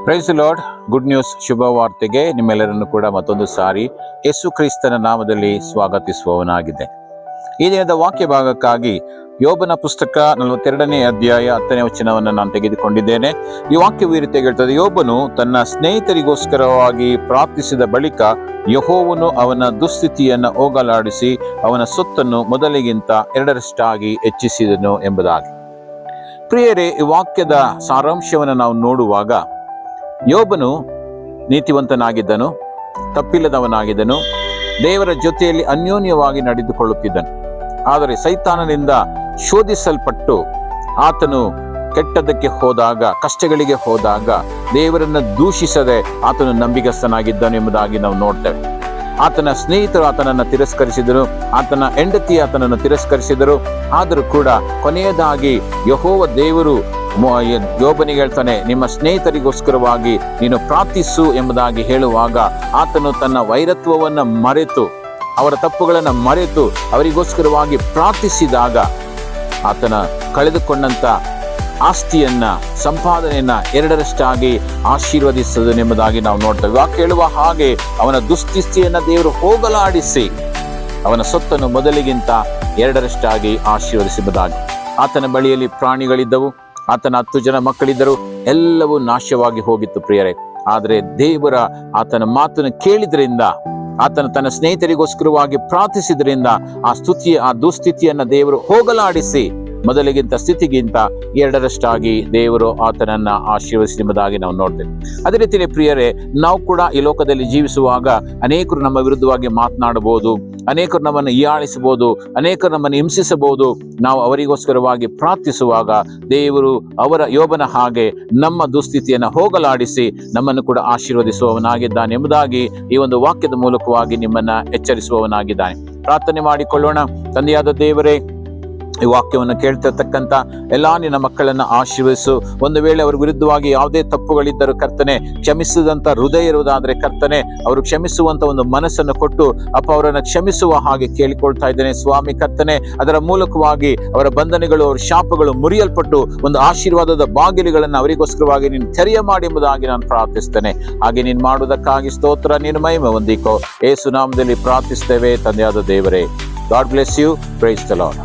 Price the lord. Good news, ಶುಭ ವಾರ್ತೆಗೆ ನಿಮ್ಮೆಲ್ಲರನ್ನು ಕೂಡ ಮತ್ತೊಂದು ಸಾರಿ ಯೇಸು ಕ್ರಿಸ್ತನ ನಾಮದಲ್ಲಿ ಸ್ವಾಗತಿಸುವವನಾಗಿದೆ. ಈ ದಿನದ ವಾಕ್ಯ ಭಾಗಕ್ಕಾಗಿ ಯೋಬನ ಪುಸ್ತಕ 42ನೇ ಅಧ್ಯಾಯ 10ನೇ ವಚನವನ್ನು ನಾನು ತೆಗೆದುಕೊಂಡಿದ್ದೇನೆ. ಈ ವಾಕ್ಯವು ಈ ರೀತಿಯಾಗಿ ಹೇಳ್ತದೆ: ಯೋಬನು ತನ್ನ ಸ್ನೇಹಿತರಿಗೋಸ್ಕರವಾಗಿ ಪ್ರಾರ್ಥಿಸಿದ ಬಳಿಕ ಯೆಹೋವನು ಅವನ ದುಸ್ಥಿತಿಯನ್ನು ಹೋಗಲಾಡಿಸಿ ಅವನ ಸೊತ್ತನ್ನು ಮೊದಲಿಗಿಂತ 2ರಷ್ಟಾಗಿ ಹೆಚ್ಚಿಸಿದನು ಎಂಬುದಾಗಿ. ಪ್ರಿಯರೇ, ಈ ವಾಕ್ಯದ ಸಾರಾಂಶವನ್ನು ನಾವು ನೋಡುವಾಗ, ಯೋಬನು ನೀತಿವಂತನಾಗಿದ್ದನು, ತಪ್ಪಿಲ್ಲದವನಾಗಿದ್ದನು, ದೇವರ ಜೊತೆಯಲ್ಲಿ ಅನ್ಯೋನ್ಯವಾಗಿ ನಡೆದುಕೊಳ್ಳುತ್ತಿದ್ದನು. ಆದರೆ ಸೈತಾನನಿಂದ ಶೋಧಿಸಲ್ಪಟ್ಟು ಆತನು ಕೆಟ್ಟದಕ್ಕೆ ಹೋದಾಗ, ಕಷ್ಟಗಳಿಗೆ ಹೋದಾಗ ದೇವರನ್ನು ದೂಷಿಸದೆ ಆತನು ನಂಬಿಗಸ್ತನಾಗಿದ್ದನು ಎಂಬುದಾಗಿ ನಾವು ನೋಡ್ತೇವೆ. ಆತನ ಸ್ನೇಹಿತರು ಆತನನ್ನು ತಿರಸ್ಕರಿಸಿದರು, ಆತನ ಹೆಂಡತಿ ಆತನನ್ನು ತಿರಸ್ಕರಿಸಿದರು. ಆದರೂ ಕೂಡ ಕೊನೆಯದಾಗಿ ಯೆಹೋವ ದೇವರು ಯೋಬನಿಗೆ ಹೇಳ್ತಾನೆ, ನಿಮ್ಮ ಸ್ನೇಹಿತರಿಗೋಸ್ಕರವಾಗಿ ನೀನು ಪ್ರಾರ್ಥಿಸು ಎಂಬುದಾಗಿ ಹೇಳುವಾಗ ಆತನು ತನ್ನ ವೈರತ್ವವನ್ನು ಮರೆತು, ಅವರ ತಪ್ಪುಗಳನ್ನು ಮರೆತು ಅವರಿಗೋಸ್ಕರವಾಗಿ ಪ್ರಾರ್ಥಿಸಿದಾಗ ಆತನ ಕಳೆದುಕೊಂಡಂತ ಆಸ್ತಿಯನ್ನ, ಸಂಪಾದನೆಯನ್ನ 2ರಷ್ಟಾಗಿ ಆಶೀರ್ವದಿಸುವುದೆಂಬುದಾಗಿ ನಾವು ನೋಡ್ತೇವೆ. ವಾಕ್ಯ ಹೇಳುವ ಹಾಗೆ ಅವನ ದುಸ್ಥಿತಿಯನ್ನ ದೇವರು ಹೋಗಲಾಡಿಸಿ ಅವನ ಸೊತ್ತನ್ನು ಮೊದಲಿಗಿಂತ 2ರಷ್ಟಾಗಿ ಆಶೀರ್ವದಿಸುವುದಾಗಿ. ಆತನ ಬಳಿಯಲ್ಲಿ ಪ್ರಾಣಿಗಳಿದ್ದವು, ಆತನ 10 ಜನ ಮಕ್ಕಳಿದ್ದರು, ಎಲ್ಲವೂ ನಾಶವಾಗಿ ಹೋಗಿತ್ತು ಪ್ರಿಯರೇ. ಆದರೆ ದೇವರ ಆತನ ಮಾತನ್ನು ಕೇಳಿದ್ರಿಂದ, ಆತನ ತನ್ನ ಸ್ನೇಹಿತರಿಗೋಸ್ಕರವಾಗಿ ಪ್ರಾರ್ಥಿಸಿದ್ರಿಂದ ಆ ದುಸ್ಥಿತಿಯನ್ನ ದೇವರು ಹೋಗಲಾಡಿಸಿ ಮೊದಲಿಗಿಂತ ಸ್ಥಿತಿಗಿಂತ 2ರಷ್ಟಾಗಿ ದೇವರು ಆತನನ್ನ ಆಶೀರ್ವದಿಸುವುದಾಗಿ ನಾವು ನೋಡ್ತೇವೆ. ಅದೇ ರೀತಿಯಲ್ಲಿ ಪ್ರಿಯರೇ, ನಾವು ಕೂಡ ಈ ಲೋಕದಲ್ಲಿ ಜೀವಿಸುವಾಗ ಅನೇಕರು ನಮ್ಮ ವಿರುದ್ಧವಾಗಿ ಮಾತನಾಡಬಹುದು, ಅನೇಕರು ನಮ್ಮನ್ನು ಹೀಯಾಳಿಸಬಹುದು, ಅನೇಕರು ನಮ್ಮನ್ನು ಹಿಂಸಿಸಬಹುದು. ನಾವು ಅವರಿಗೋಸ್ಕರವಾಗಿ ಪ್ರಾರ್ಥಿಸುವಾಗ ದೇವರು ಯೋಬನ ಹಾಗೆ ನಮ್ಮ ದುಸ್ಥಿತಿಯನ್ನು ಹೋಗಲಾಡಿಸಿ ನಮ್ಮನ್ನು ಕೂಡ ಆಶೀರ್ವದಿಸುವವನಾಗಿದ್ದಾನೆ ಎಂಬುದಾಗಿ ಈ ಒಂದು ವಾಕ್ಯದ ಮೂಲಕವಾಗಿ ನಿಮ್ಮನ್ನ ಎಚ್ಚರಿಸುವವನಾಗಿದ್ದಾನೆ. ಪ್ರಾರ್ಥನೆ ಮಾಡಿಕೊಳ್ಳೋಣ. ತಂದೆಯಾದ ದೇವರೇ, ಈ ವಾಕ್ಯವನ್ನು ಕೇಳ್ತಿರ್ತಕ್ಕಂಥ ಎಲ್ಲಾ ನಿನ್ನ ಮಕ್ಕಳನ್ನ ಆಶೀರ್ವದಿಸು. ಒಂದು ವೇಳೆ ಅವ್ರ ವಿರುದ್ಧವಾಗಿ ಯಾವುದೇ ತಪ್ಪುಗಳಿದ್ದರೂ ಕರ್ತನೆ, ಕ್ಷಮಿಸಿದಂತ ಹೃದಯ ಇರುವುದಾದ್ರೆ ಕರ್ತನೆ, ಅವರು ಕ್ಷಮಿಸುವಂತ ಒಂದು ಮನಸ್ಸನ್ನು ಕೊಟ್ಟು ಅಪ್ಪ ಅವರನ್ನು ಕ್ಷಮಿಸುವ ಹಾಗೆ ಕೇಳಿಕೊಳ್ತಾ ಇದ್ದೇನೆ ಸ್ವಾಮಿ ಕರ್ತನೆ. ಅದರ ಮೂಲಕವಾಗಿ ಅವರ ಬಂಧನಗಳು, ಅವರ ಶಾಪಗಳು ಮುರಿಯಲ್ಪಟ್ಟು ಒಂದು ಆಶೀರ್ವಾದದ ಬಾಗಿಲುಗಳನ್ನು ಅವರಿಗೋಸ್ಕರವಾಗಿ ನೀನು ತೆರೆಯ ಮಾಡಿ ಎಂಬುದಾಗಿ ನಾನು ಪ್ರಾರ್ಥಿಸ್ತೇನೆ. ಹಾಗೆ ನೀನು ಮಾಡುವುದಕ್ಕಾಗಿ ಸ್ತೋತ್ರ, ನೀನು ಮಹಿಮೆ ಹೊಂದಿಕೋ. ಯೇಸು ನಾಮದಲ್ಲಿ ಪ್ರಾರ್ಥಿಸ್ತೇವೆ ತಂದೆಯಾದ ದೇವರೇ. God bless you. Praise the lord.